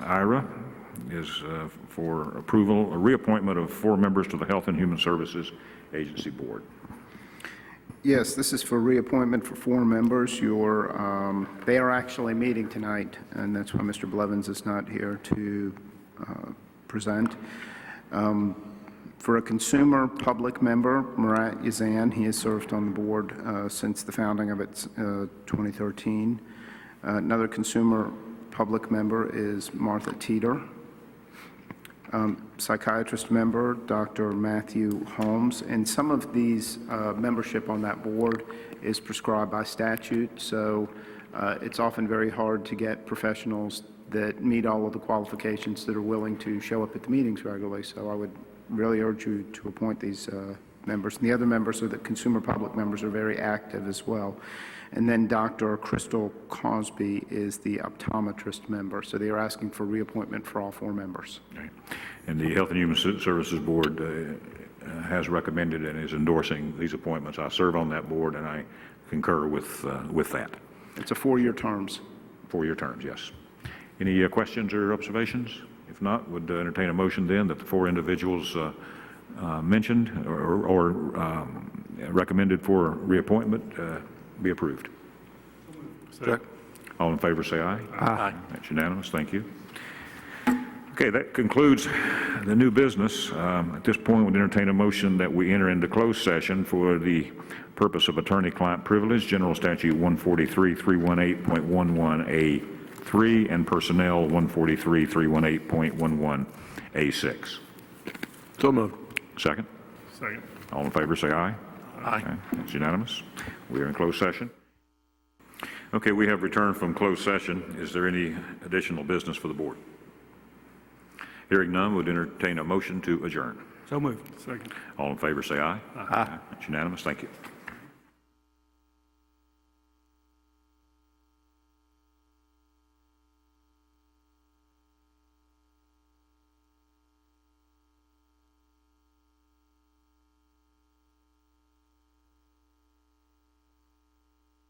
Ira is for approval, a reappointment of 4 members to the Health and Human Services Agency Board. Yes, this is for reappointment for 4 members. They are actually meeting tonight, and that's why Mr. Blevins is not here to present. For a consumer public member, Murat Yazan, he has served on the board since the founding of it, 2013. Another consumer public member is Martha Teeter. psychiatrist member, Dr. Matthew Holmes, and some of these membership on that board is prescribed by statute, so it's often very hard to get professionals that meet all of the qualifications that are willing to show up at the meetings regularly, so I would really urge you to appoint these members. And the other members, the consumer public members, are very active as well. And then Dr. Crystal Cosby is the optometrist member, so they are asking for reappointment for all 4 members. Okay. And the Health and Human Services Board has recommended and is endorsing these appointments. I serve on that board, and I concur with that. It's a 4-year terms. 4-year terms, yes. Any questions or observations? If not, would entertain a motion then that the 4 individuals mentioned or recommended for reappointment be approved. Second. All in favor, say aye. Aye. That's unanimous. Thank you. Okay, that concludes the new business. At this point, we'd entertain a motion that we enter into closed session for the purpose of attorney-client privilege, General Statute 143-318.11A3, and Personnel 143-318.11A6. So moved. Second? Second. All in favor, say aye. Aye. Okay, that's unanimous. We are in closed session. Okay, we have returned from closed session. Is there any additional business for the board? Hearing none, would entertain a motion to adjourn. So moved. Second. All in favor, say aye. Aye. That's unanimous. Thank you.